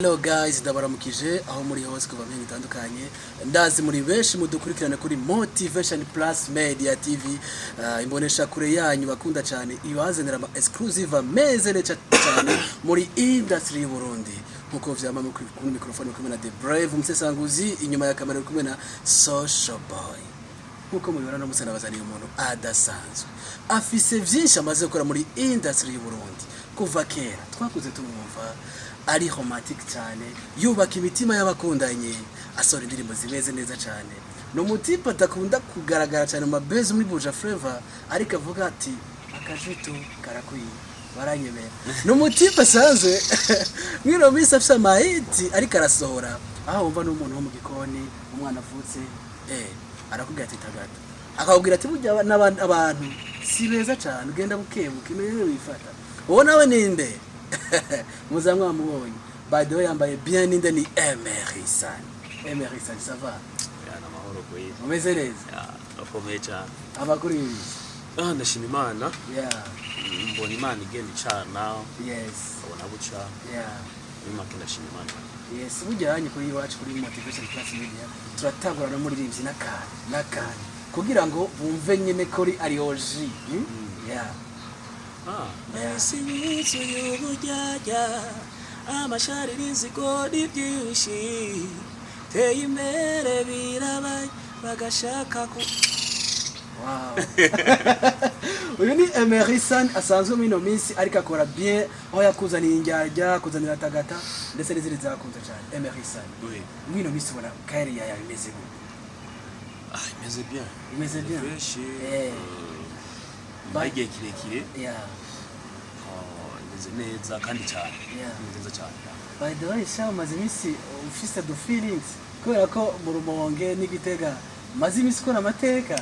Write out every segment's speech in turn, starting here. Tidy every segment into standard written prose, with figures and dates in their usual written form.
Hello guys, ndabaramukije aho muri hose kuva mu bitandukanye. Ndazi muri benshi mudukurikirana kuri Motivation Plus Media TV. Imbonesha kure yanyu bakunda cyane ibazanira ama exclusive amazing cyane muri industry y'u Burundi. Nkuko vyama mu microphone kumwe na The Brave Msesanguzi, inyuma ya kamera kumwe na Social Boy. Nkuko mubibona no musana bazaniye umuntu adasanzwe. Afise vyinshi amaze gukora muri industry y'u Burundi. Kuva kera twakuze tumwumva ari romantic cyane, yubaka imitima y'abakundanye, asora indirimbo zimeze neza cyane. No mutipa atakunda kugaragara cyane mu mabezi muri Buja Flavor, ariko avuga ati akajitu karakwiye baranyemera. No mutipa sanze mwino misi afisa mahiti ariko arasohora, aho umva n'umuntu wo mu gikoni, umwana avutse arakubwira ati Tagata, akabwira ati burya abantu si beza cyane, ugenda bukebuka imenye wifata. Uwo nawe ninde? Muzamwa mubonye. By the way, yambaye bien ninde ni Emery san. Emery san, ça va? Ya namahoro kwe. Umeze neza? Ya, akomeye cyane. Abakuri ibi. Ndashima Imana. Yeah. Mbona Imana igenda icana. Yes. Ubona buca. Yeah. Imana ndashima Imana. Yes, bujyanye kuri iwacu kuri Motivation Plus Media. Turatagura no muri rimzi nakani. Kugira ngo bumve nyine kuri arioji. Yeah. Sinitsu y'ubujyajya amasharirizi kodi byinshi teye imbere birabaye bagashaka ku. Wow. Uyu ni Emery san asanzwe mu ino minsi ariko akora bien, aho yakuzaniye injyajya kuzanira Tagata ndetse n'izindi zakunze cyane. Emery san. Oui. Mu ino minsi ubona career yawe imeze gute? Imeze bien. Imeze bien. Fresh. Bagiye kirekire. Yeah. Imeze neza kandi cyane. Imeze neza cyane. By the way, sha maze imisi ufise the feelings kubera ko mu Rumonge n'Igitega maze imisi kora amateka.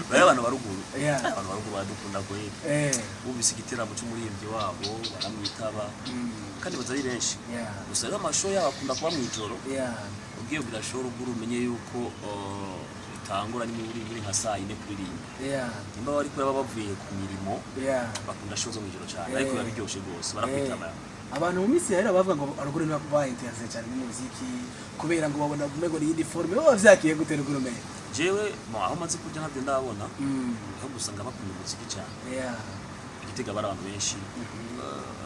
Bari abantu baruguru. Yeah. Abantu baruguru badukunda goye. Ubise igiteramo cy'umuririmbyi wabo baramwitaba. Kandi bazari benshi. Yeah. Gusa rero amasho yabo akunda kuba mu ijoro. Yeah. Ubwiye birashora ubwo umenye yuko tangura ni muri nka saa 4 kuririmba. Yeah. Nimba bari kuba bavuye ku mirimo. Yeah. Bakunda show zo mu ijoro cyane. Ariko yabiryoshe gose barakwitaba. Abantu mu minsi yahera bavuga ngo aruguru ni bakubaye interesse cyane mu muziki kubera ngo babona umego ni yindi forme bo bavyakiye gutera ugurume. Jewe aho maze kujya ntabyo ndabona. Aho gusanga bakunda umuziki cyane. Yeah. Igitega bara abantu benshi.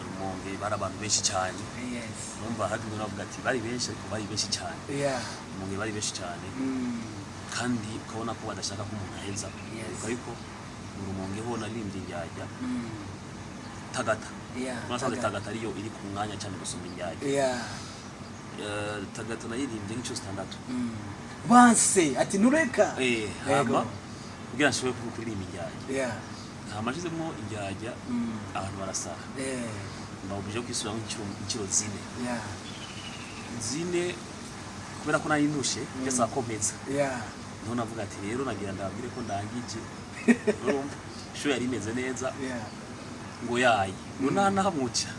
Rumonge bara abantu benshi cyane. Yes. Numva hadi navuga ati bari benshi ariko bari benshi cyane. Yeah. Rumonge bari benshi cyane. Kandi ukabona ko badashaka ko umuntu aheza. Ariko Rumonge ho naririmbye injyajya. Tagata. Yeah. Nasanze Tagata ariyo iri ku mwanya cyane gusoma injyajya. Yeah. Tagata naririmbye nk'icyo standatu. Banse ati nureka. Hama kugira nshobore kuririmba injyajya. Yeah. Hamashizemo injyajya abantu barasara. Mbabuje kwisura nk'iciro zine. Yeah. Zine kubera ko nari ndushe byasa komeza. Yeah. None avuga ati rero nagira ndabwire ko ndangije. Urumva show yari imeze neza. Yeah. Ngo yayi nona hamuca.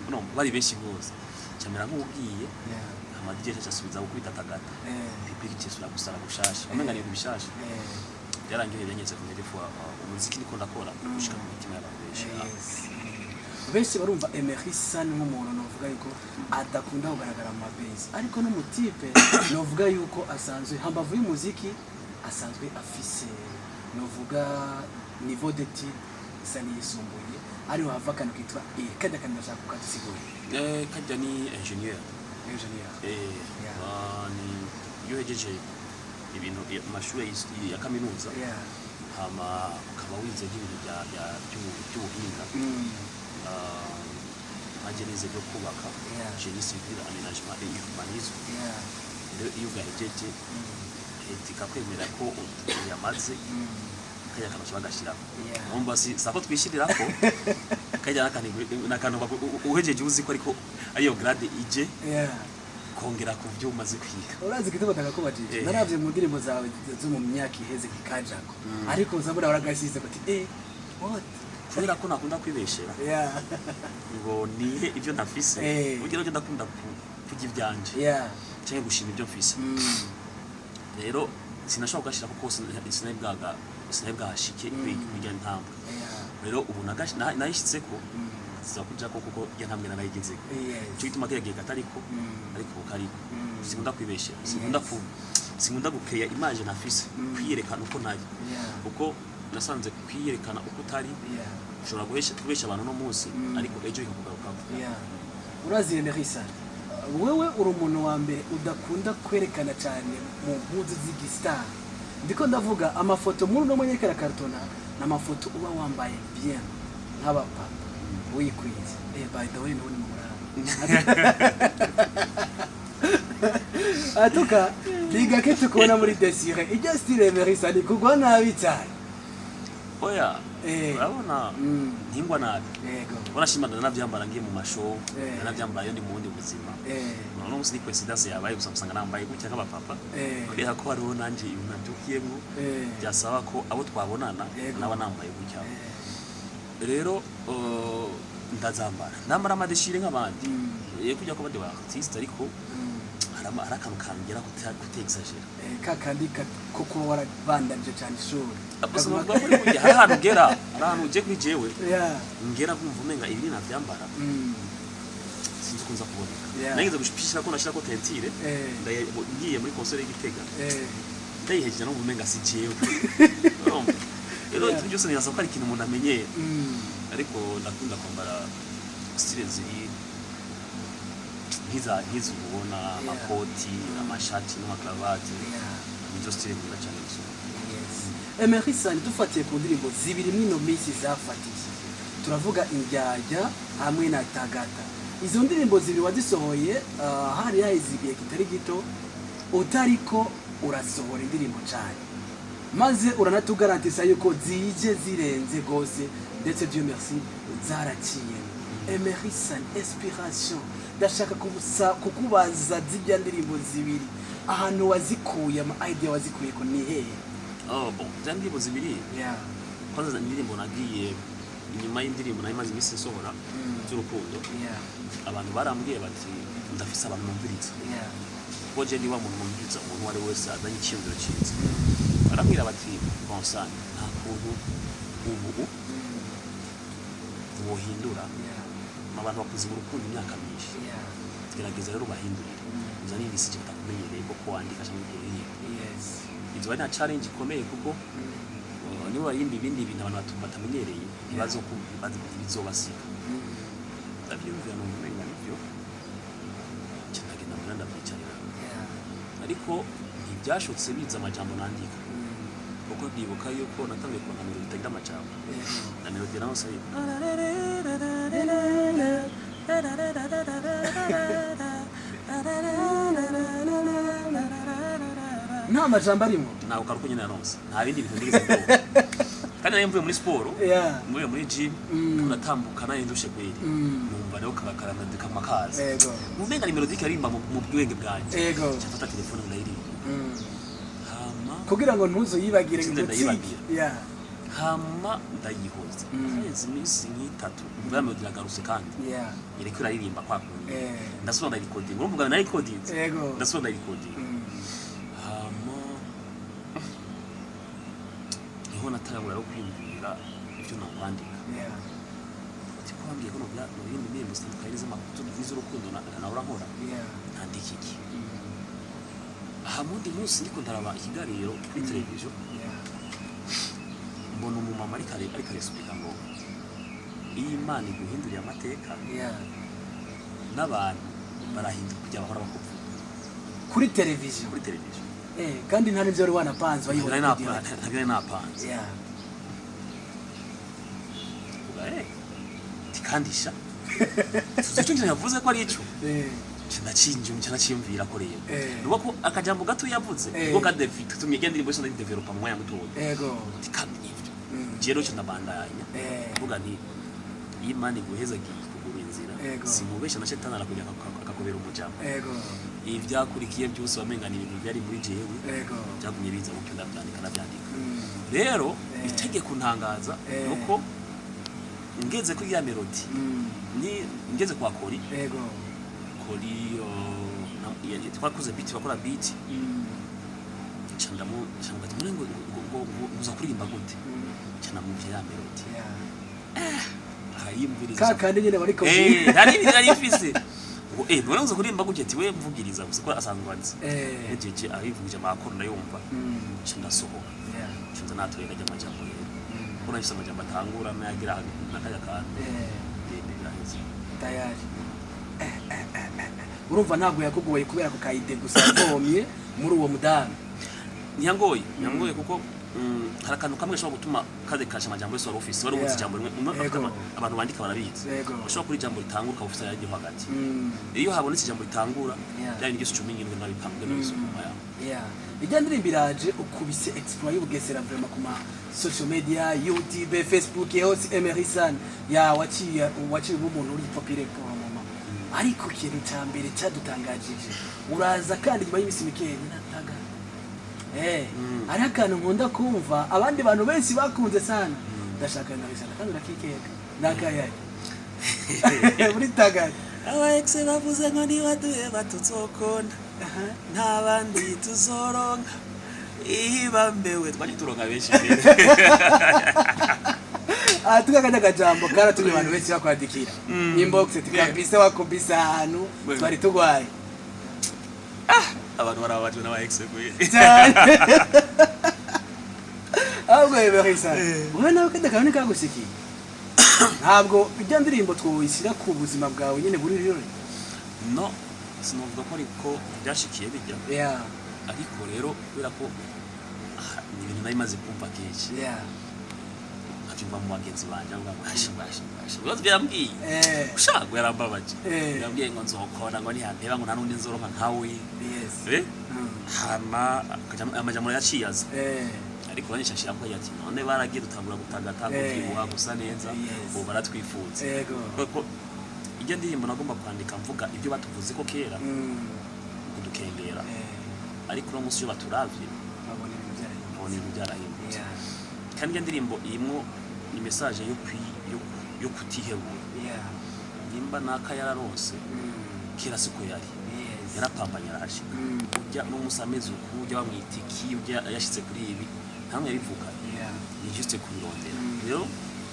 No bari benshi bose. Cyamera nk'ugiye. Yeah. Amadije cyasubiza gukubita Tagata. Pipiki cyesura gusara gushasha. Amenga ni kubishasha. Yarangiye yanyeze ku telefone umuziki niko ndakora gushika mu mitima y'abantu benshi. Benshi barumva Emery san nk'umuntu novuga yuko adakunda kugaragara mu mabezi, ariko no mutipe novuga yuko asanzwe hambavu y'umuziki asanzwe afise novuga niveau de type sani yisumbuye ari wava kantu kitwa kajya kandi ndashaka kukasigura. Kajya ni engineer. Ni yohejeje ibintu amashuri ya kaminuza. Hama ukaba wize ibintu by'ubuhinga. Agenize byo kubaka. Génie civil, aménagement et urbanisme. Iyo gahejeje tikakwemera ko yamaze kajya kantu bagashira. Numva sako twishirira ko kajya nakantu uhejeje uzi ko ariko ariyo grade ije. Kongera ku byo umaze kwiga. Urazi kitabo takakubajije. Naravye mu ndirimbo zawe zo mu myaka iheze kikajako. Ariko uzabura waragasize bati what? Kubera ko nakunda kwibeshera. Yeah. Ngo nihe ibyo nafise. Ugero genda kunda kujya ibyanje. Yeah. Cyangwa gushima ibyo mfise. Rero sinashobora gashira kuko sinabwashike kwijya ntambwe. Rero ubu nayishitse ko ziza kuja ko kuko ya ntambwe narayigeze cyo gituma kiyagiye katariko ariko kariko sinkunda kwibesha sinkunda gukeya image nafise kwiyerekana uko nayo kuko nasanze kwiyerekana uko utari ushobora kubesha abantu no munsi ariko ejo ikakugaruka urazi Emery wewe uri umuntu wa mbere udakunda kwerekana cyane mu mpuzu z'igistar ndiko ndavuga amafoto muri no mwenyekera kartona n'amafoto uba wambaye bien nk'abapa wikwize by the way none murara atuka biga ke tukubona muri Desire ijya style Emery ni kugwa nabi cyane oya urabona ntingwa nabi urashimana navyambara ngiye mu mashow navyambaye ndi mu wundi buzima none umunsi ni coincidence yabaye gusa musanga nambaye gutya nk'abapapa kubera ko hariho nanje nabyukiyemo byasaba ko abo twabonana naba nambaye gutya rero ndazambara namara amadeshire nk'abandi kujya ko bandi ba artiste ariko harakantu kangera kutexagera kakandi koko warabandanje cyane ishuri abusoma bwa muri kujya harahantu gera harahantu uje kuri jewe ngera kumva umenga ibi navyambara sinzi kunza kuboneka nagize gushishira ko nashira ko tentire ngiye muri concert y'Igitega ndayihejeje no umenga si jewe rero byose niyasa ko ari ikintu umuntu amenyeye ariko ndakunda kwambara style ziri hizo ubona amakoti amashati n'amakarabati nizo style nkunda cyane gusoma Emery dufatiye ku ndirimbo zibiri mwino minsi zafatije turavuga Indyarya hamwe na Tagata izo ndirimbo zibiri wazisohoye hari yahizigiye kitari gito utariko urasohora indirimbo cyane maze uranatugarantisa yuko zije zirenze gose ndetse Dieu merci zaraciye Emery inspiration ndashaka kukubaza zijya ndirimbo zibiri ahantu wazikuye ama idea wazikuye ko ni hehe bon zandirimbo zibiri kwanza indirimbo nagiye inyuma y'indirimbo nayo maze imisi sohora cy'urukundo abantu barambwiye bati ndafise abantu numviriza ko je ndiwa mu numviriza umuntu wari wese azanye icyumviro cyiza barambwira bati bonsane nta kuntu ubu wohindura abantu bakuze mu rukundo imyaka myinshi gerageza rero bahindurire uzane ibisi cyo takumenyereye ko kwandika cyangwa kuririmba izo ari na challenge ikomeye kuko niba yindi bindi bintu abantu batamenyereye ibibazo ko bizobasika ndabyumvira no mumenga nivyo cyagenda muranda byicarira ariko ntibyashotse biza amajambo nandika kuko ndibuka yuko natangiye kubona melody itagira amajambo na melody naho sai nta majambo arimo nawe ukaruko nyine naronse nta bindi bintu ndigeze ndo kandi nayo mvuye muri sport mvuye muri gym natambuka nayo ndushe kweri numva rero kakaramedika makazi mumenga ni melody karimba mu bwenge bwanje cyafata telefone ndayirimba kugira ngo ntuzo yibagire ngutsi hama ndayihoza izi minsi nk'itatu ubwa melody yagarutse kandi ireko iraririmba kwa kundi ndasubira ndayikodinga urumva nayo ikodinze ndasubira ndayikodinga natangura yo kwiyumvira ibyo nakwandika tipo wambwiye ko no bindi ndirimbo zitandukanye z'amakuto z'urukundo naura nkora ntandika iki aha mundi munsi ndiko ndaraba ikiganiro kuri televiziyo mbona umumama ariko aresubika ngo iyi Imana iguhinduriye amateka n'abantu barahinduka kujya bahora bakuvuga kuri televiziyo kandi nta nivyo wari wanapanze wayibona ntabyo napanze tikandisha tuzico njye yavuze ko ari ico cyanacyimvira ko rero nuko ko akajambo gato yavuze ngo ka David tumye genda ndimbo ndi developer mu mwanya mutoya tikandi nivyo jero cyo ndabandanya kuvuga nti Imana iguheza kugura inzira simubesha na shetani arakujya akakubera umujama ivyakurikiye byose wamenga ni ibintu byari muri jewe byagumye biza mu cyunda byandika nabyandika rero itegeko ntangaza nuko ngeze kuri ya melody ni ngeze kwa kori kori twakuze beat bakora beat chandamu ngo uza kuririmba gute cyana mu ya melody ahayimviriza kandi nyene bariko nari mfise ngo none uzo kurimba gutya ati we mvugiriza gusa ko asanzwe anzi ejeje arivugije amakuru ndayumva ndasohoka cyo natuye kajya amajambo rero ko nahise amajambo atangura nayagira nakajya kandi biraheze tayari urumva ntabwo yakugoye kubera ko kayide gusa yavomye muri uwo mudamu nyangoye kuko harakantu kamwe shobora gutuma kadekasha amajambo yose wari ufise wari uzi ijambo rimwe abantu bandika barabizi ushobora kuri ijambo ritangura ukabufisa yaje hagati iyo habonetse ijambo ritangura byari ngiye 17 nabipambwe n'isoma ijya ndirimbiraje ukubise exploit y'ubugesera vraiment kuma social media YouTube Facebook yose Emery san ya waciye umuntu uri popire pour mama ariko kintu cyambere cyadutangajije uraza kandi nyuma y'imisi mikeya nataga ari akantu nkunda kumva abandi bantu benshi bakunze sana ndashaka ndabisana kandi urakikeka nakayaye muri Tagata aba ex bavuze ngo ni waduye batutsokonda nta bandi tuzoronka ibambewe twagituronka benshi mbere tukakanda kajambo karatumye abantu benshi bakwandikira inbox tikabisa wakubisa hanu twari tugwaye abantu barabajwe n'aba ex kuye ahubwo Emery san wowe nawe kandi kabone kagusikiye ntabwo ijya ndirimbo twowishyira ku buzima bwawe nyine buri rero no sinovuga ko ariko byashikiye bijya ariko rero kubera ko ni ibintu nari maze kumva kenshi abyumva mu bagenzi banje avuga ngo bashi byambwiye ushaka yarambabaje yambwiye ngo nzokora ngo ntihampeba ngo nanundi nzoronka nkawe hama amajambo yaciyaza ariko banyishashira ko yati none baragiye dutangura gutagata kugibuha gusa neza ubu baratwifuza kuko ijya ndirimbo nagomba kwandika mvuga ibyo batuvuze ko kera kudukengera ariko no musi yo baturavye babona ibintu byarahindutse kandi ijya ndirimbo imwo ni message yo kutihebura nimba naka yararose kera siko yari yarapambanya araje ujya no musameze ukujya bamwitiki ujya yashitse kuri ibi hamwe yabivuga ni juste kubirondera rero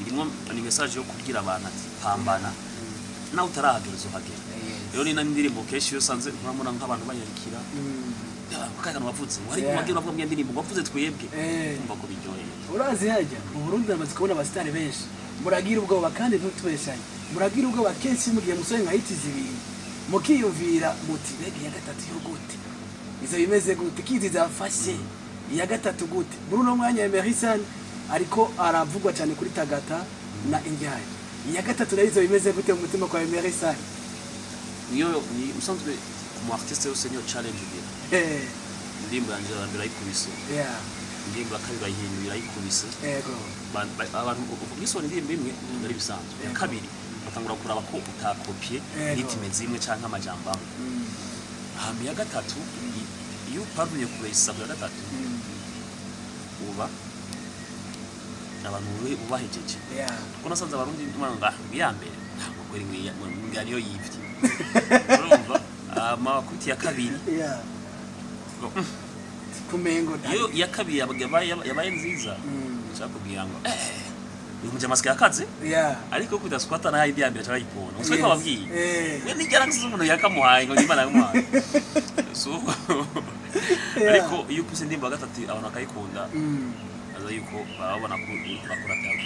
irimo ni message yo kubwira abantu ati pambana nawe utarahagera uzohagera rero ni nandirimbo keshi yo sanze nkamura nk'abantu banyarikira bakagana bavuze wari kumagira bavuga ndirimbo bavuze twebwe umva ko biryoheye urazi hajya mu Burundi amaze kubona abastari benshi muragira ubwoba kandi ntutubeshanye muragira ubwoba kenshi mu gihe musore nkahitiza ibintu mukiyumvira muti bege ya gatatu yo gute izo bimeze gute kizi zafashe ya gatatu gute muri no mwanya Emery san ariko aravugwa cyane kuri Tagata na Injyari ya gatatu nayo bimeze gute mu mutima kwa Emery san niyo ni usanzwe mu artiste yose niyo challenge bira ndimba yanje ndabira ikubise ndimba kabiri bayihinyura ikubise abantu ubwisoni ndimba imwe ndari bisanzwe ya kabiri batangura kuraba ko utakopie ritime zimwe canka amajambo amwe hami ya gatatu iyo parvenye kuresa ya gatatu uba abantu ubahejeje kuko nasanze abarundi mwanga biyambere ntabwo kweri ngariyo yivye urumva amakuti ya kabiri kumengo iyo ya kabiri yabaye nziza cyakubwira ngo umuje maske yakaze ariko kudaskwata na idea mbere cyarayipona uswe ko babwiye we nigera nsumuntu yakamuhaye ngo nimana yamuhaye so ariko iyo puse ndimba gatatu abantu akayikunda aza yuko babona ko bakora cyangwa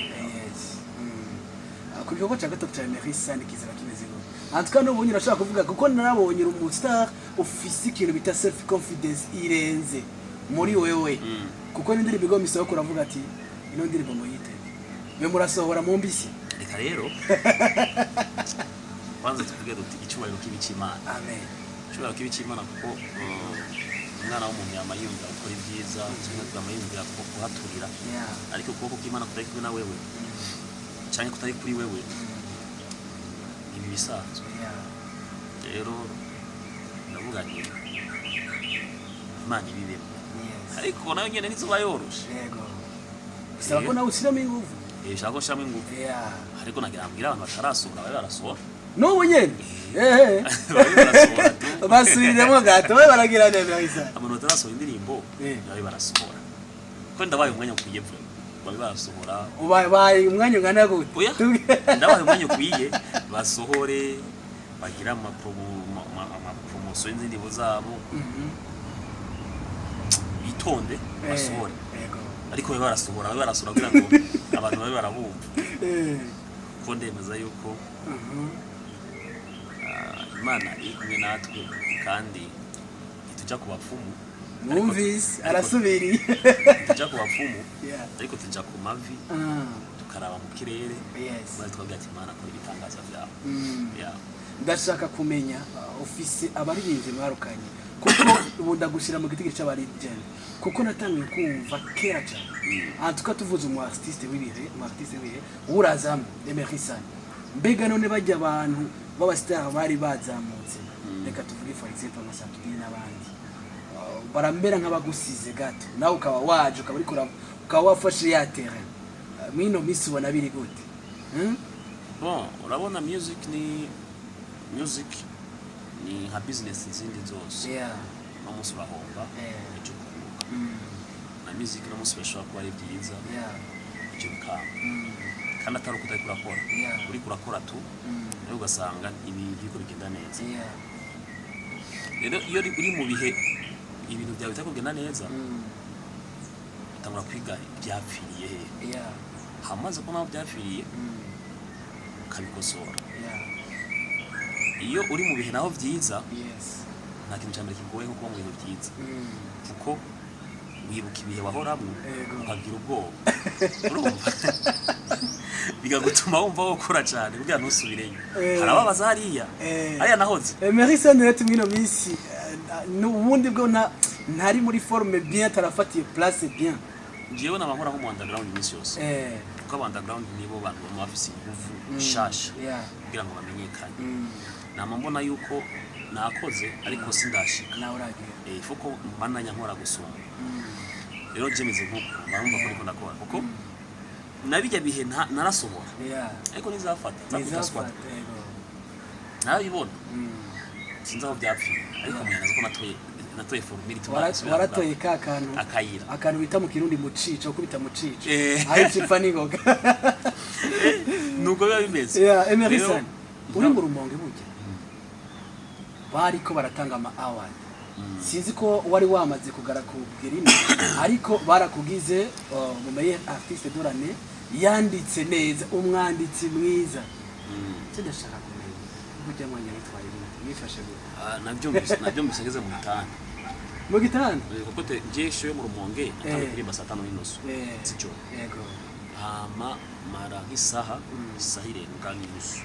kuko cya gatatu cya Emery san kizaba kimeze ngo antuka no bunyi nashaka kuvuga kuko narabonye umustar ofisi ikintu bita self confidence irenze muri wewe kuko n'indirimbo igomba isoko kuravuga ati ino ndirimbo moyite we murasohora mu mbisi reka rero kwanza tuvuge duti icyubahiro k'ibicimana amen icyubahiro k'ibicimana kuko umwana w'umuntu yamayumva ukora ibyiza cyangwa twamayumvira ko kuhaturira ariko kuko k'Imana kutari kumwe na wewe cyangwa kutari kuri wewe ibi bisanzwe rero ndavuga nti Imana ibibemo ariko nayo nyene nizuba yoroshe yego bisaba ko nawe ushyiramo ingufu shaka ko shamo ingufu ariko nagira ambwira abantu batarasohora bari barasohora n'ubu nyene basubiremo gato we baragira neza abantu batarasohora indirimbo bari barasohora ko ndabaye umwanya ukwiye vuba babe barasohora ubaye umwanya ungana gute oya ndabaye umwanya ukwiye basohore bagira ama promotion y'indirimbo zabo bitonde basohore ariko babe barasohora kugira ngo abantu babe barabumva ko ndemeza yuko Imana ikumwe natwe kandi ituja ku bapfumu Mwumvise arasubiriye tujya ku bapfumu ariko tujya ku mavi tukaraba mu kirere maze twabwira ati Imana akora ibitangaza byawe ndashaka kumenya ofisi abaririmbyi mwarukanye kuko ubu ndagushira mu giti cy'abaririmbyi kuko natangiye kumva kera cyane tuka tuvuze umu artiste w'ibihe urazamo Emery mbega none bajya abantu b'abastar bari bazamutse reka tuvuge for example nka Satubiri n'abandi barambera nk'abagusize gato nawe ukaba waje ukaba wafashe ya terrain mwino misi ubona biri gute bon urabona music ni nka business zindi zose no musi bahomba icyo kuvuga na music no musi bashobora kuba ari byiza icyo kamba kandi atari uko utari kurakora uri kurakora tu rero ugasanga ibintu biko bigenda neza rero iyo uri mu bihe ibintu byawe bitakugenda neza utangura kwiga byapfiriye hamaze ko naho byapfiriye ukabikosora iyo uri mu bihe naho byiza nta kintu cyambere kigoye nko kuba mu bihe byiza kuko wibuka ibihe wahoramwo ukagira ubwoba urumva bigagutuma wumva wokora cyane kugira ntusubireyo harababaza hariya nahoze Emery Sanete mwino misi n'ubundi bwo ntari muri forme bien tarafatiye place bien jewe n'amahora nko mu underground imisi yose kuko underground nibo bantu bafise ingufu shasha kugira ngo bamenyekane nama mbona yuko nakoze ariko sindashika nawe uragiye ifuko mbananya nkora gusoma rero jemeze nkuko barumva ko ariko ndakora kuko nabijya bihe narasohora ariko nizafata nzakutwa nabibona sinzi aho byapfiye ariko mwana ko natoye formula tubazi waratoye akantu bita mu kirundi mucico kubita mucico aho cipfa ningoga nuko biba bimeze Emery uri mu Rumonge burya bariko baratanga ama award sinzi ko wari wamaze kugara ku Gerine ariko barakugize mu meilleur artiste de l'année yanditse neza umwanditsi mwiza ndashaka kumenya burya mwanya bitwaye nifashe nabyo mbisageze mu gitanda kuko jesho yo mu Rumonge atari kuri basatano n'inoso sico mara nk'isaha irenga n'inusu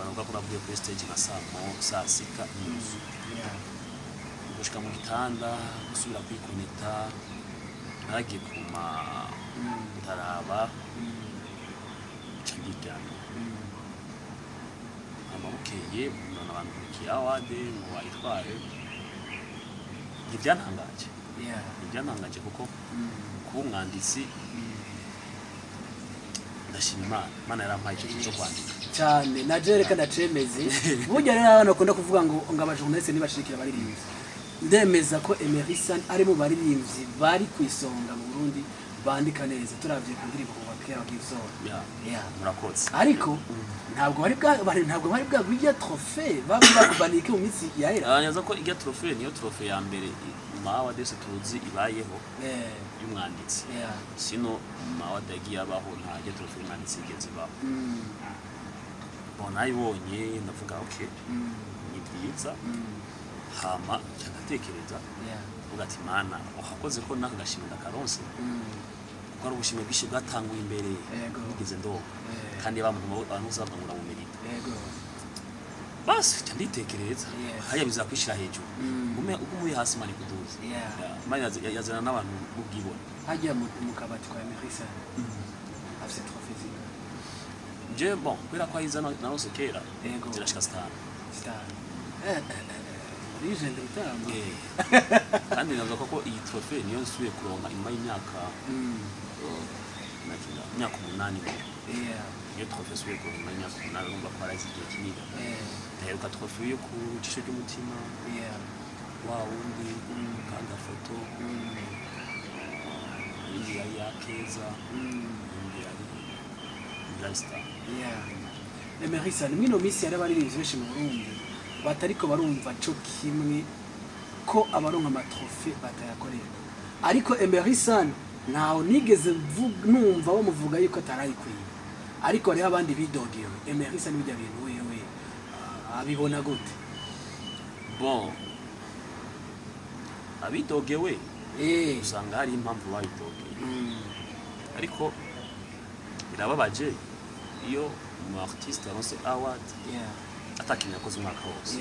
nubwo kuravuye kuri stage nka saa sita n'inusu gushika mu gitanda gusubira kwikonekta nagiye kuma ndaraba cyangijana amabukeye umuntu abantu kiyawade ngo wayitware ibyantangaje kuko kuba umwanditsi ndashima Imana yarampaye icyo cyo kwandika cyane naje reka ndacemeze burya rero abantu bakunda kuvuga ngo abajournaliste nibashikira baririmbyi ndemeza ko Emery ari mu baririmbyi bari kwisonga mu Burundi bandika neza turavye kundirimbo ku bakira bakizora murakoze ariko ntabwo bari bwa bijya trophée bakubanike mu mitsi yahera nyaza ko ijya trophée niyo trophée ya mbere mawa dese tuzi ibayeho y'umwanditsi sino mawa dagiye abaho nta ijya trophée y'umwanditsi igeze baho bona ibonye ndavuga okay ni byiza hama cyanatekereza ugati Imana uhakoze ko naka gashimira karonse kuko ari ubushimwe bw'ishe bwatanguye imbere bigeze ndo kandi abantu uzabangura mu merita basi cyanditekereza haya bizakwishira hejuru umuye hasi mani kuduza Imana yazana n'abantu bubwibona hajya mu kabati kwa Emery afite trophée je bon kwera kwa izana narose kera zirashika star legend utamba kandi navuga ko iyi trophée niyo nsubiye kuronka nyuma y'imyaka imyaka 8 iyo trophée subiye kuronka imyaka 8 ngomba kwa razi igihe kinini ndaheruka trophée yo ku cisho cy'umutima wa wundi kandi foto indi yari yakeza indi yari Rasta. Emery sana mwino misi yari abaririmbyi benshi mu Burundi batariko barumva co kimwe ko abaronka amatrofe batayakorera ariko Emery sana ntaho nigeze numva bamuvuga yuko atarayikwiye ariko hariho abandi bidogewe Emery sana bijya bintu wewe abibona gute? Bon abidogewe usanga hari impamvu bayidogeye ariko birababaje iyo umu artiste aronse award atakinya koze umwaka wose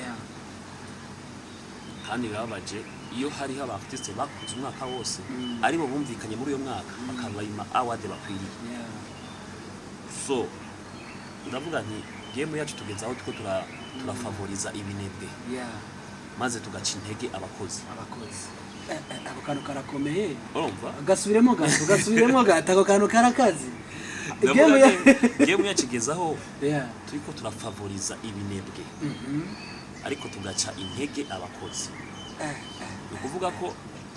kandi birababaje iyo hariho aba artiste bakoze umwaka wose aribo bumvikanye muri uyo mwaka bakabayima award bakwiriye so ndavuga nti game yacu tugeze aho turafavoriza ibinebwe maze tugaca intege abakozi ako kantu karakomeye urumva gasubiremo gato ako kantu karakazi game yacigezaho turiko turafavoriza ibinebwe ariko tugaca intege abakozi ukuvuga ko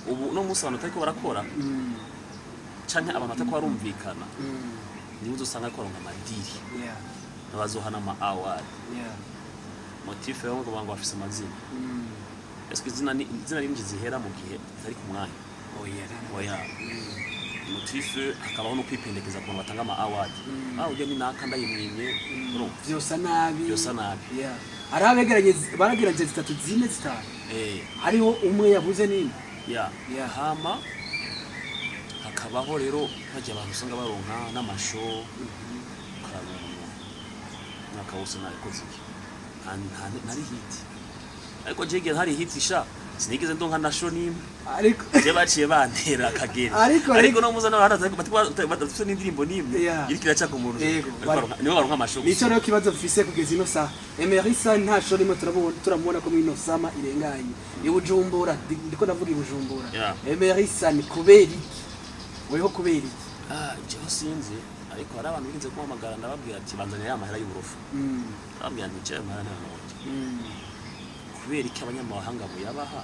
ubu no musi abantu tariko barakora canke abantu batako barumvikana niwe uzosanga ko ronka amadiri nabazohana ama award motif yo ngo bango bafise amazina est-ce que zina rimwe zihera mu gihe zari ku mwanya oya motif akabaho no kwipendekeza ku batanga ama award ujye ni naka ndayimwimye byosa nabi arabegeranye baragerageza zitatu zine zitanu hariho umwe yabuze nini hama hakabaho rero haje abantu usanga baronka n'amasho nakawusa nakoze nari hit ariko jege hari hit sha sinigeze ndonka na show nimwe ariko je baciye bantera akagera ariko no muzana haraza batufise n'indirimbo nimwe irikira cyako umuntu niwe baronka amasho nico rero kibazo mfise kugeza ino sa Emery sa nta show nimwe turamubona ko mwino sama irenganye ibujumbura ndiko ndavuga ibujumbura Emery sa ni kubera iki weho kubera iki je sinzi ariko hari abantu birinze kuhamagara ndababwira ati banzanira amahera y'uburofu ndababwira nti je amahera n'abantu kubera iki abanyamahanga muyabaha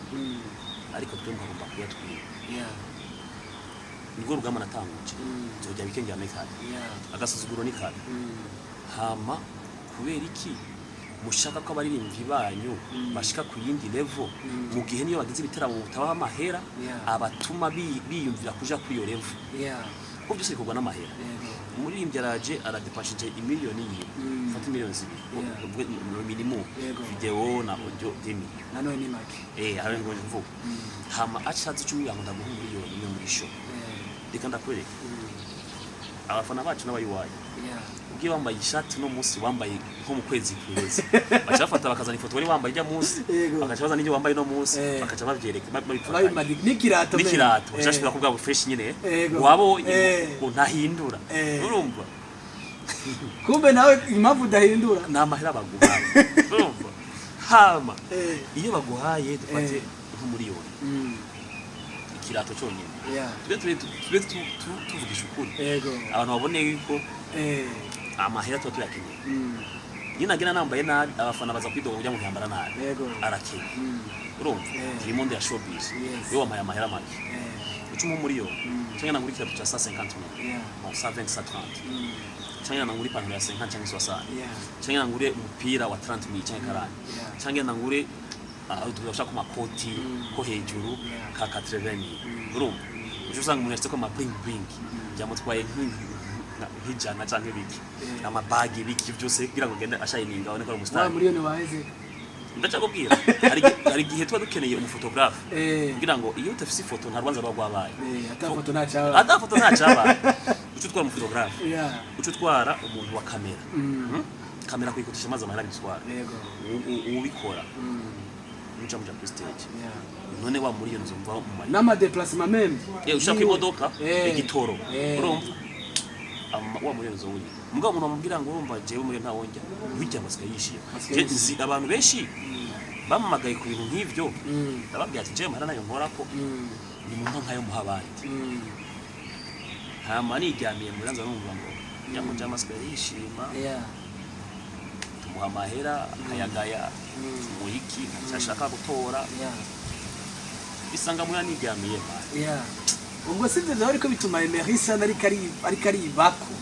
ariko twe ngomba kuyatwira nibwo rugamba natanguje nzojya bikengera mekane agasuzuguro nikane hama kubera iki mushaka ko abaririmbyi banyu bashika ku yindi level mu gihe niyo bagize ibiteramo mutabaha amahera abatuma biyumvira kuja kuri iyo level ko byose bikorwa n'amahera umuririmbyi araje aradepashije imiliyoni yiwe fata miliyoni zibiri minimum video na audio demi nanone ni make hari ngo mvuga hama acaze icumi yango ndaguha miliyoni imwe muri show reka ndakwereka abafana bacu n'abayuwaye ugiye wambaye ishati no munsi wambaye nko mu kwezi kwezi bacafata bakazana ifoto bari wambaye ijya munsi bakacabaza n'ibyo wambaye no munsi bakaca bavyereka nikirato bacashira ko bwa fresh nyine wabo ntahindura urumva kumbe nawe impamvu udahindura n'amahera baguhaye urumva hama iyo baguhaye dufate nk'umuriyoni ikirato cyonyine tube tuvugisha ukuri abantu babone yuko amahera tuba tuyakeneye nyine agena nambaye nabi abafana baza kwidoga kugira ngo ntiyambara nabi arakeye urumva iri monde ya showbiz yo wamaye amahera make ucuma umuriyoni cyangwa nangura ikirato cya 150 mille bon 120 130 cyangwa nangura ipantaro ya 50 cyangwa 60 cyangwa nangure umupira wa 30 mille cyangwa 40 cyangwa nangure turashaka ku makoti ko hejuru ka 80 mille urumva usanga umuntu afite ko ama bling bling byamutwaye nk'ijana cyangwa ibiki amabagi ibiki byose kugira ngo gende ashayininga abone ko ari umustar miliyoni waheze ndacakubwira hari igihe tuba dukeneye umufotographe kugira ngo iyo utafise ifoto nta rwanza rwagwabaye atafoto ntacabaye uco twara umufotographe uco twara umuntu wa kamera kuyikotisha maze amahera bitwara ubikora muja kuri stage none wa muri iyo nzo mva mu mari n'ama déplacement même ushaka imodoka igitoro urumva wa muri iyo nzo uri mugabo umuntu amubwira ngo urumva jewe muri ntawonjya bijya basika yishima nzi abantu benshi bamamagaye ku bintu nk'ivyo ndababwira ati jewe mahera nayo nkora ko ni mu nkayo muha abandi hama nijyamiye muri nza numva ngo yamuja masika yishima tumuha amahera akayagaya muhiki ashaka gutora isanga muri nijyamiye ubwo sivyo byo ariko bituma Emery sana ariko ari bako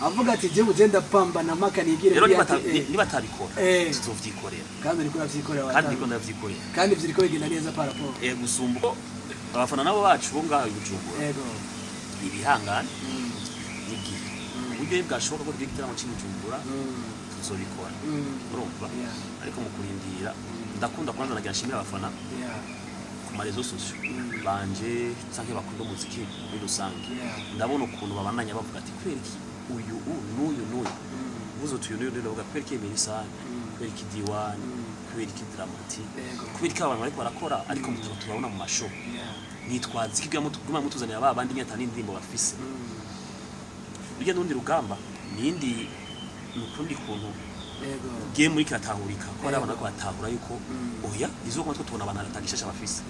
avuga ati je ugenda pambana maka nigire rero niba tabikora tuzovyikorera kandi ariko navyikorera kandi vyiriko bigenda neza para rapport gusumbuko abafana nabo bacu bo ngaho ibujumbura yego ibihangana n'igihe uburyo bwashoboka ko bw'igiteramo cy'ibujumbura tuzobikora urumva ariko mu kurindira ndakunda kwanza nagira nshimira abafana ku marezo sosio banje canke bakunda umuziki muri rusange ndabona ukuntu babandanya bavuga ati kwereki uyu n'uyu uzo tuyunuye ndavuga kwereki Emery sana kwereki diwani kwereki dramati kwereki abantu bariko barakora ariko mutaba tubabona mu mashow nitwaza ikigama mutuzanira babandi nyata n'indimbo bafise burya n'undi rugamba nindi nukundi kuntu game muri kiratahurika ko ari abantu batahura yuko oya izo ko tubona abantu aratagishasha bafise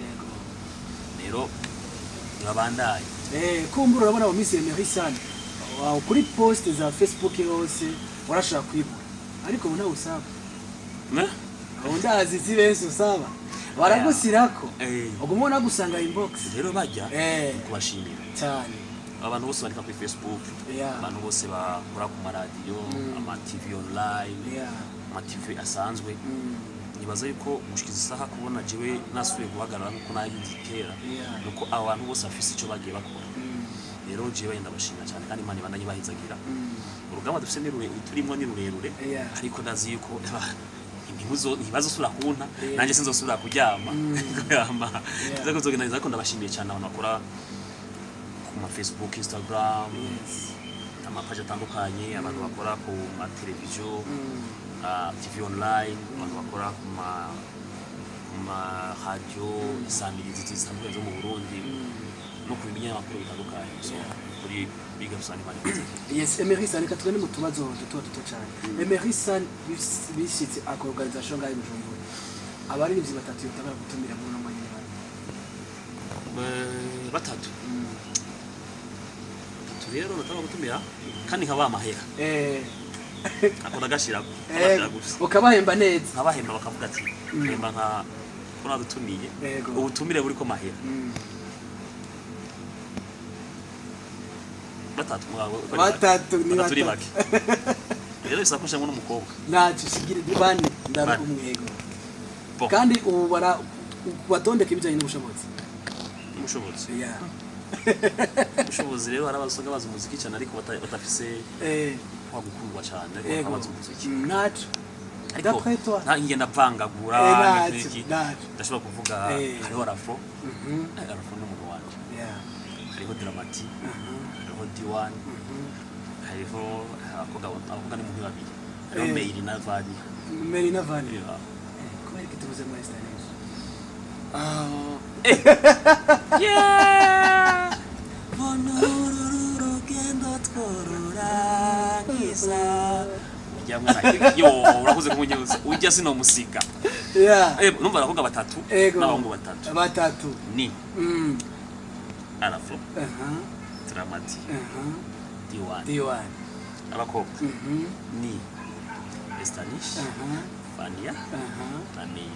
rero babandaye kumbura urabona mu misi Emery sana kuri post za Facebook yose warashaka kwibura ariko ubu ntawe usaba aho ndazi zibenshi usaba baragusirako ubwo mubona gusanga inbox rero bajya kubashimira cyane abantu bose bandika kuri Facebook abantu bose bakora ku maradiyo ama TV online ama TV asanzwe nibaza yuko mushikiza isaha kubona jewe nasubiye guhagarara nkuko nayinzi kera nuko abantu bose afise ico bagiye bakora rero jewe ndabashimira cyane kandi Imana ibandanye bahizagira urugamba dufise turimo ni rurerure ariko ndazi yuko ntibazo sura kunta nanje sinzosubira kuryama kuyama nza kuzogenda nza ko ndabashimiye cyane abantu bakora ku ma Facebook Instagram amapaje atandukanye abantu bakora ku ma televiziyo TV online abantu bakora ku ma radio isamirizi zitandukanye zo mu Burundi no ku binyamakuru bitandukanye so kuri biga busani mani yes Emery sana katugane mu tubazo duto cyane Emery sana bishitse akorganisation ngayo Bujumbura abari nivyi batatu yotabara gutumira mu namanye batatu rero nataba gutumira kandi nkaba amahera akora gashirako ukabahemba neza nkabahemba bakavuga ati hemba nka kona dutumiye ubutumire buri ko mahera batatu ni batatu rero bisakosha ngo n'umukobwa nacu sigire bane ndaba umwego kandi ubu bara batondeka ibijanye n'ubushobozi ubushobozi rero arabasoga baza umuziki cyane ariko batafise kwa gukundwa cyane ariko abaza umuziki nacu ariko ngiye ndavangagura n'iki ndashobora kuvuga hariho rafo n'umuntu wanje hariho dramati hariho diwani hariho akoga ni muhiba babiri hariho Emery na Vani kubera kitubuze muri Stanis bonururu gendo tworora ngiza urakoze kumunyuza ujya sino musika numva aravuga batatu n'abahungu batatu ni arafo dramati diwani abakobwa ni Estanish Fania na Emery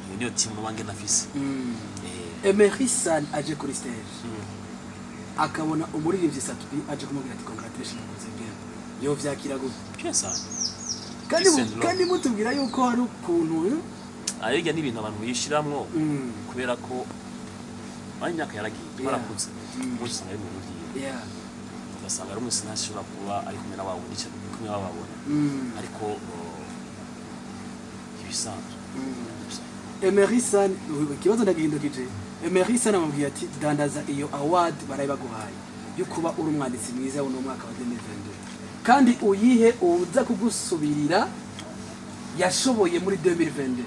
iyo niyo timu wange nafise Emery sana aje kuri stage akabona umuririmbyi Satubi aje kumubwira ati congratulations kuzibya yo vyakira gute kandi mutubwira yuko hari ukuntu arega n'ibintu abantu bishiramwo kubera ko imyaka yaragiye twarakuze umunsi nayo mu rugiye ugasanga ari umunsi ntashobora kuba ari kumwe n'abawe n'icyo kumwe bababona ariko ibisanzwe Emery sana ikibazo ndagihindukije Emery sana amubwiye ati dandaza iyo award barayibaguhaye yo kuba uri umwanditsi mwiza wo mwaka wa 2022 kandi uyihe uza kugusubirira yashoboye muri 2022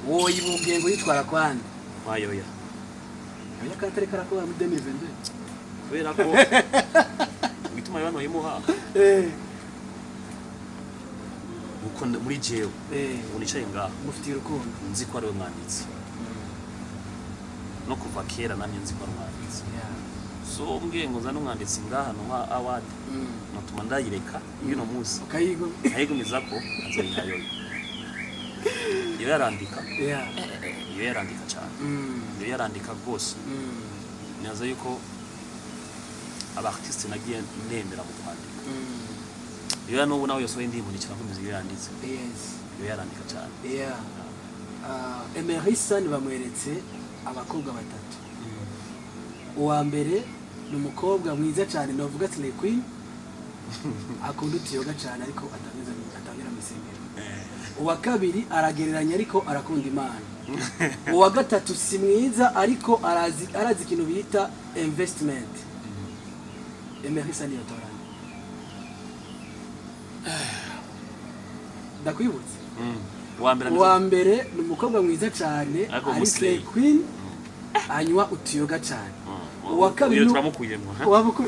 woyibubwiye ngo yitwara kwande wayoya oya katare karakora muri 2022 kubera ko bituma abantu yimuha uko muri jewe unicaye ngaho mufitiye urukundo nzi ko ari we mwanditsi no kuva kera namye nzi ko ari umwanditsi so mbwiye ngo nza n'umwanditsi ngaha no award natuma ndayireka y'uno munsi kayigumiza ko azoyihayoye iyo yarandika cyane iyo yarandika rwose neza yuko abartiste nagiye nemera mu kwandika iyo n'ubu nawe yose indirimbo ni cyarakomeza iyo yanditse iyo yarandika cyane Emery bamweretse abakobwa batatu uwa mbere ni umukobwa mwiza cyane navuga ati le queen akunda utiyoga cyane ariko atabera misengero uwa kabiri aragereranya ariko arakunda Imana uwa gatatu si mwiza ariko arazi ikintu bita investment Emery niyo torana ndakwibutse uwa mbere ni umukobwa mwiza cyane ariko le queen anywa utiyoga cyane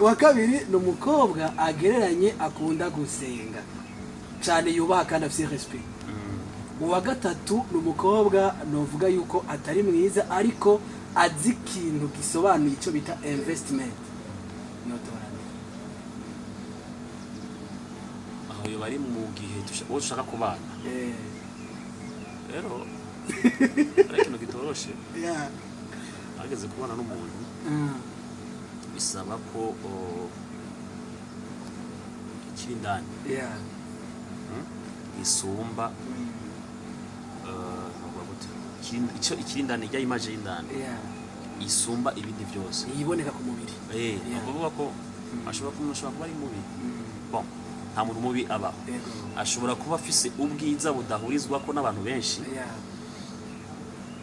uwa kabiri ni umukobwa agereranye akunda gusenga cyane yubaha kandi afite respect uwa gatatu ni umukobwa novuga yuko atari mwiza ariko azi ikintu gisobanuye icyo bita investment aho yo bari mu gihe ushaka kubana rero ari ikintu gitoroshe ageze kubana n'umuntu bisaba ko ikiri indani isumba ikiri indani ijya imaje y'indani isumba ibindi byose yiboneka ku mubiri ukuvuga ko ashobora kuba ari mubi bon nta muntu mubi abaho ashobora kuba afise ubwiza budahurizwa ko n'abantu benshi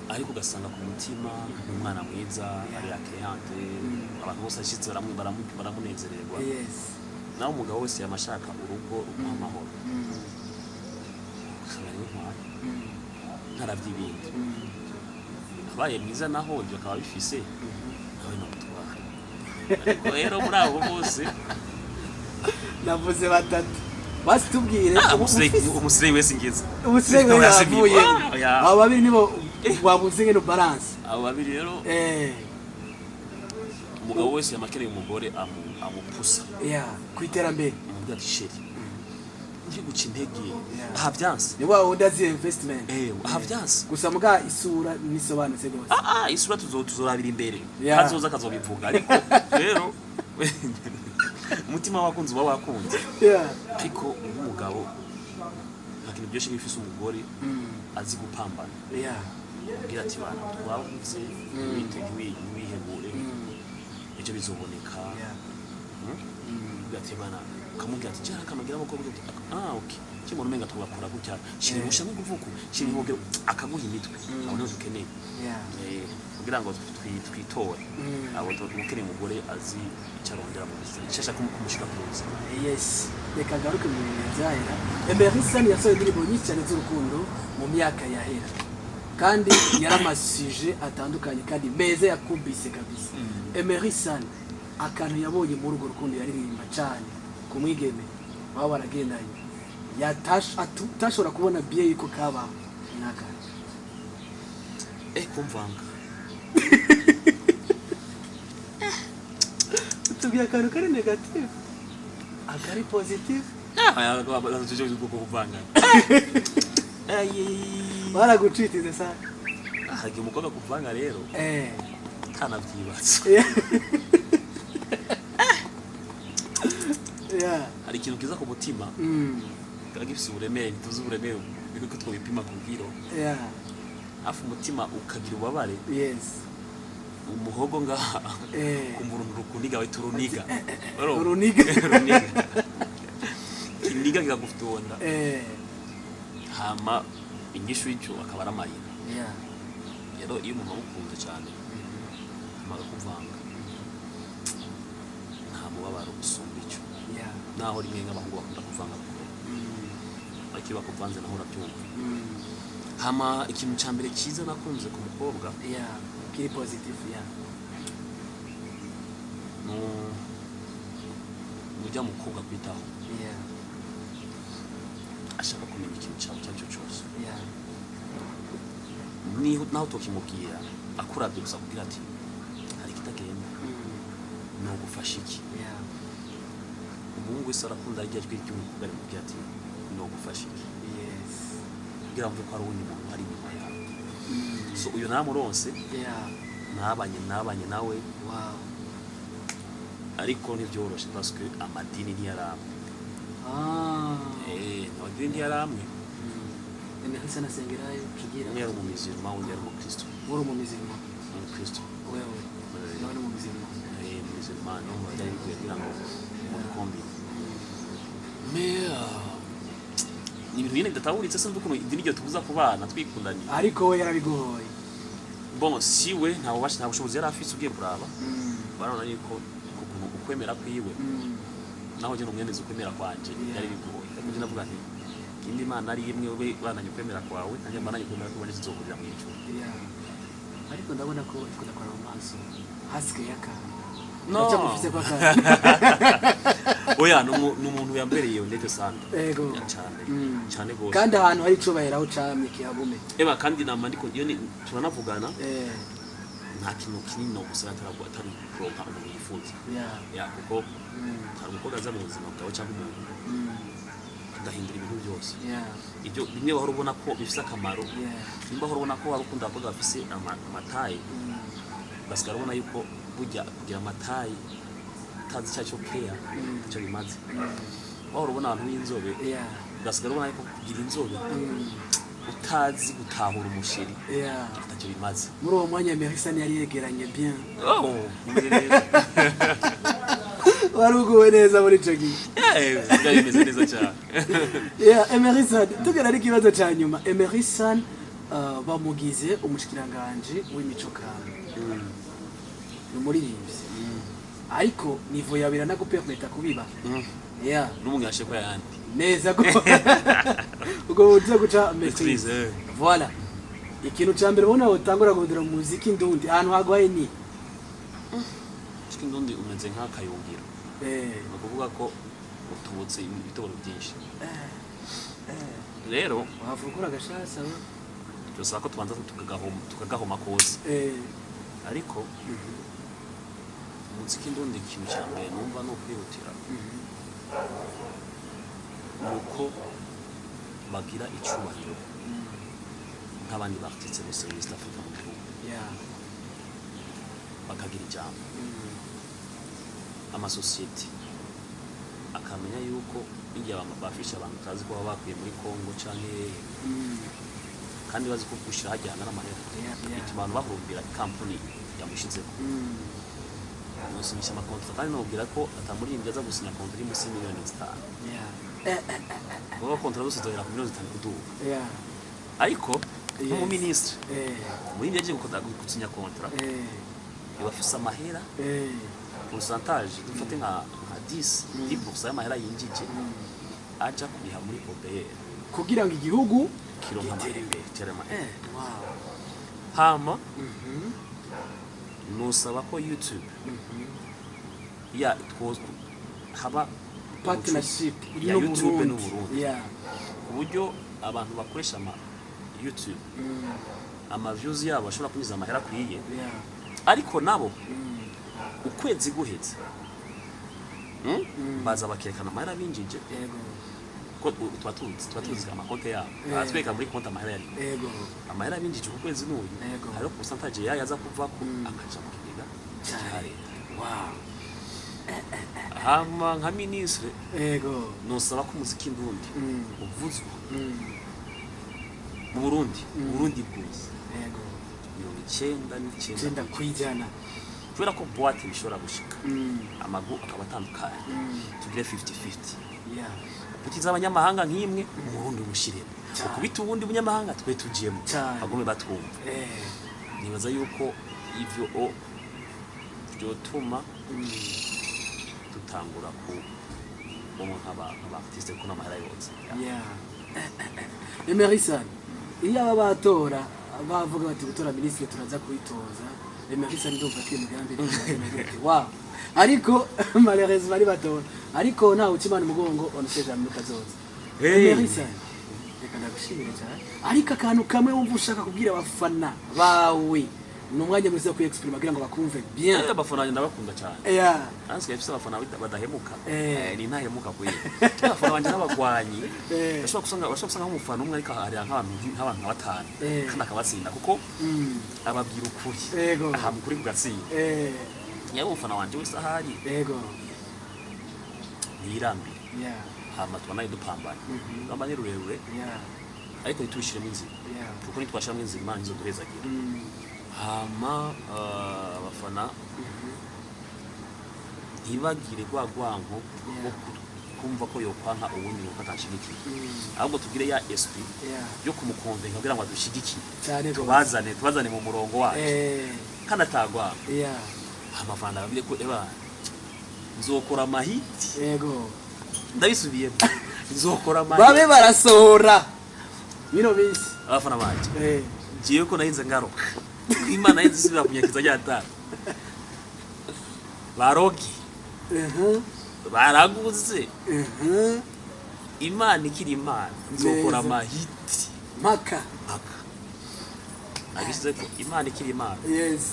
ariko ugasanga ku mutima umwana mwiza ari akeyante abantu bose ashitse baramunezererwa nawe umugabo wese yamashaka urugo rumuha amahoro ugasanga niwe ntwari ntaravye ibindi abaye mwiza naho ibyo akaba bifise nawe namutwara ariko rero muri abo bose navuze batatu basi tubwire umusire wese ngeze umusire wese yavuye abo babiri nibo wabuze ngeno balance abo babiri rero umugabo wese yamakereye umugore amupusa kwiterambere umugabo ati sheri ngiye guca intege aha byanse ni wa udazi investment aha byanse gusa muga isura nisobanutse gose isura tuzorabira imbere kazoza kazobivuga ariko rero umutima wakunze uba wakunze ariko umugabo ntakintu byose bifise umugore azi gupambana kugira ati bana twavuze wihebure icyo bizoboneka ugati bana kamubwira ati cyara kamagira abakobwa okay kimuntu menga tugakora gutya shiri musha n'uvuko shiri bogero akaguha imitwe abone ukeneye kugira ngo twitore abo tukeneye umugore azi icyarondera mu buzima ishasha kumushika kuza reka garuke mu bintu byahera Emery yasohoye indirimbo nyinshi cyane z'urukundo mu myaka yahera kandi yaramasije atandukanye kandi meza yakubise kabisa Emery akantu yabonye muri urwo rukundo yaririmba cyane ku mwigeme baba baragendanye atashobora kubona biye yuko kaba naka kumvanga tubwiye akantu kari negative akari positive tujye kuvanga baragucitize sana hagiye umukobwa kuvanga rero kanavyibatse hari ikintu kiza ku mutima gifise uburemere tuzi uburemere biko twobipima ku bwiro afu umutima ukagira ubabare umuhogo ngaha kumurundu rukuniga we turuniga uruniga kiniga kikagufutonda hama inyishu y'icyo akaba aramayira rero iyo umuntu amukunze cyane amaga kuvanga nta mubabaro usumba icyo naho rimwe nk'abahungu bakunda kuvanga baki bakuvanze naho urabyumva hama ikintu cya mbere cyiza nakunze ku mukobwa kiri positive mujya mukobwa kwitaho ashaka kumenya ikintu cyawe icyo ari cyo cyose naho tukimubwira akurabye gusa kugira ati hari ikitagenda ni ugufasha iki umuhungu wese arakunda arya jwi ry'umukobwa ari mubwira ati ni ugufasha iki kugira ngo ko ari uwundi muntu ari inyuma yawe so uyu namuronse nabanye nawe ariko ntibyoroshe parce que amadini ntiyaramwe amadini ntiyaramwe Emery sana sengerayo kigira umwe yari umumizirima undi yari umukristo wari umumizirima umukristo wewe nawe umumizirima umumizirima no yari kugira ngo umukombi mais ni ibintu nyine bidatawuritse se nduko idini ryo tubuza ku bana twikundanye ariko we yarabigoye bon si we nta bushobozi yari afise ugiye kuraba barona yuko ukwemera kwiwe naho je numwemeza ukwemera kwanje yari bigoye kandi navuga nti indi mana ari imwe we bananye kwemera kwawe kandi bananye kwemera ko baneze zokurira mu icyo ariko ndabona ko ikudakora mu maso hasike yakanga no cyamufise kwa kandi oya numuntu yambereye ndetse sana ego cyane gose kandi ahantu hari cubaheraho camye kihabume eba kandi nama ndiko iyo turanavugana nta kintu kinini no gusa atari kuronka umuntu yifuza ya kuko hari umukobwa aza mu buzima bwawe cyangwa umuntu agahindura ibintu byose ibyo bimwe wahora ubona ko bifise akamaro nimba wahora ubona ko wari ukunda abakobwa bafise amatayi basigara ubona yuko burya kugira amatayi utazi icyo cyo keya icyo bimaze wahora ubona abantu b'inzobe basigara ubona yuko kugira inzobe utazi gutahura umusheri atacyo bimaze muri uwo mwanya Emery sana yari yegeranye bien waruguwe neza muri ico gihe byari bimeze neza cyane Emery sana tugera ari kibazo ca nyuma Emery sana bamugize umushikiranganje w'imico kame n'umuririmbyi ariko nivo yabira nagupermeta kubiba n'umunyashe kwa yandi neza ko ubwo uze guca maîtrise voilà ikintu ca mbere ubona utangura guhindura muziki ndundi ahantu hagwaye ni ndundi umeze nk'akayungiro no kuvuga ko utubutse ibitoro byinshi rero wavugura gashasa byose ko tubanza tukagahoma kose ariko muziki ndundi ikintu cya mbere numva no kwihutira nuko bagira icubahiro nk'abandi bafitse bose muri East Africa mu gihugu bakagira ijambo amasosiyete akamenya yuko igihe bafisha abantu utazi ko baba bakwiye muri Congo canke kandi bazi ko gushira hajyana n'amahera bituma abantu bahurumbira company yamushizeho gusinyisha amakontra kandi nubwira ko atamuririmbyi aza gusinya kontra iri munsi miliyoni 5 baba kontra zose zohera ku miliyoni 5 kuduga ariko nk'umuminisitiri umuririmbyi yagiye gusinya kontra yabafise amahera pourcentage dufate nka 10% y'amahera yinjije aja kubiha muri OBR kugira ngo igihugu kironka terema hama nusaba ko YouTube haba partnership ya YouTube n'Uburundi uburyo abantu bakoresha YouTube ama views yabo bashobora kunyuza amahera kwiye ariko nabo ukwezi guheze baza bakerekana amahera binjije ko twatuzi amakonte yabo atweka muri konta amahera yari amahera binjije ku kwezi n'uyu ariko pourcentage yaza kuva ku akaja mu kigega cyari hama nka ministre nosaba ko muziki ndundi uvuzwa mu Burundi bwose mirongo 99 kwijana kubera ko boîte bishobora gushika amagu akaba atandukanye tugire 50-50 utiza abanyamahanga nk'imwe umurundi umushiremo ukubita ubundi bunyamahanga twe tujiyemo agume batwumva nibaza yuko ivyo byotuma tutangura ku nk'abartiste ko n'amahera yose Emery sana iyo aba batora bavuga bati gutora ministre turaza kuyitoza Emery sana ndumva ko imigambi wow ariko malheureusement bari batora ariko nta ukimana umugongo onesheje amuka zose Emery sana reka ndagushimira cyane ariko akantu kamwe wumva ushaka kubwira abafana bawe numwanya mwiza ku exprime kugira ngo bakumve bien abafana ndabakunda cyane anske ifise abafana badahemuka ni ntahemuka kuye abafana banje n'abagwanyi bashobora kusanga nk'umufana umwe ariko hari nk'abantu batanu kandi akabatsinda kuko ababwira ukuri aha mukuri kugatsinda yaba umufana wanje wese ahari yego ntiyirambe yeah hama tubanaye dupambana rugamba ni rurerure yeah ariko ntitubishiremo inzira yeah kuko nitwashiramo inzira Imana izoduhezagira hama abafana ntibagire rwanko rwo kumva ko yokwanka ubundi nuko atashigikiye ahubwo tugire ya SP yo kumukonvenga kugira ngo adushigikiye tubazane mu murongo wacu kandi atagwa amafana babire ko nzokora amahiti yego ndabisubiye nzokora amahiti babe barasohora bino bisi abafana banje ngiye ko nahinze ngaruka Imana yenze sibira kunyakiza ryata barogi baraguze Imana ikiri Imana nzokora amahiti maka agisize ko Imana ikiri Imana yes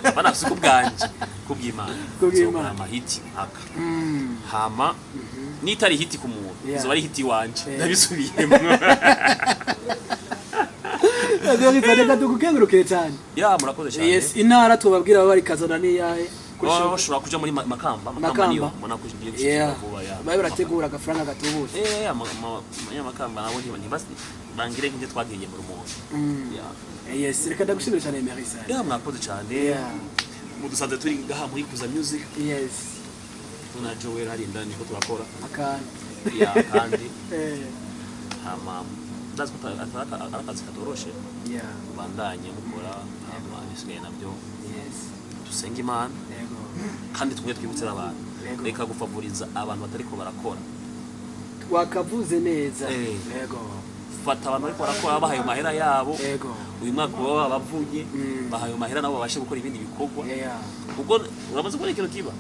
abana bafite kubwanje kubw'Imana nzokora amahiti maka hama nitari hiti ku muntu izo bari hiti wanje ndabisubiyemo Reka tukukengurukire cyane murakoze cyane yes intara tubabwira bari kazana ni yahe bashobora kuja muri makamba niyo mona kugiye gushika vuba babe barategura agafaranga gatubutse makamba nabo ntibasi bangire nk'ibyo twagiye mu rumonge yes reka ndagushimira cyane Emery mwakoze cyane mudusanze turi gaha muri kuza music yes tuna Joel hari ndani ko turakora akandi kandi hama ndazi ko akazi katoroshe bandanye mukora abisigaye nabyo dusenga Imana kandi tumwe twibutsira abantu reka gufavoriza abantu batariko barakora wakavuze neza yego fata abantu bariko barakora bahaye mahera yabo uyu mwaka baba bavuye bahaye mahera nabo babashe gukora ibindi bikorwa ubwo uramaze kubona ikintu kiba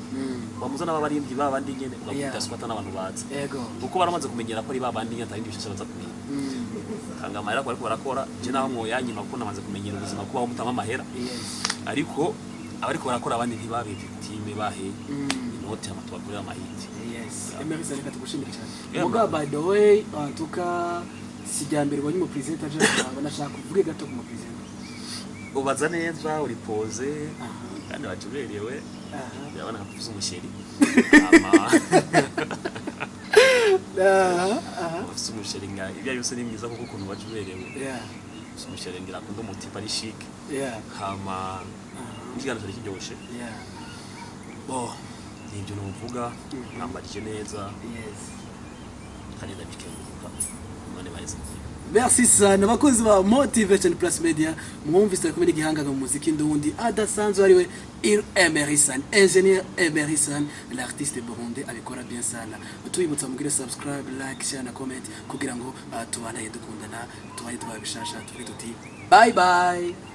bamuzana babarimbi babandi nyene bakudaswata n'abantu bazi kuko baramaze kumenyera ko ari babandi nyene atari bishasha baza kumenya kanga amahera ko barakora je naho mwoyanyima kuko namaze kumenyera ubuzima kubaho mutama amahera ariko abariko barakora abandi ntibabe victime bahe inoti amatubagurira amahiti Emery reka tugushimire cyane muga by the way antuka sijyambere bonye mu president aje banashaka kuvuga gato ku mu president ubaza neza uri pose kandi wajuberewe yabana kuvuza umusheri ufite umusheri nga ibya yose ni mwiza kuko ukuntu wajuberewe umusheri ngira kundo mutipa ari chic hama nigana cyari kiryoshe nibyo nuvuga nambarije neza kandi ndabikenguruka none bahise merci sana bakozi ba Motivation Plus Media mwumvise ko bindi gihanga mu muziki ndundi adasanzwe ariwe Emery ingénieur Emery l'artiste burundais abikora bien sana tuyibutsa mugire subscribe like share na comment kugira ngo tubanaye dukundana tubaye twabishasha tuvuge tuti bye bye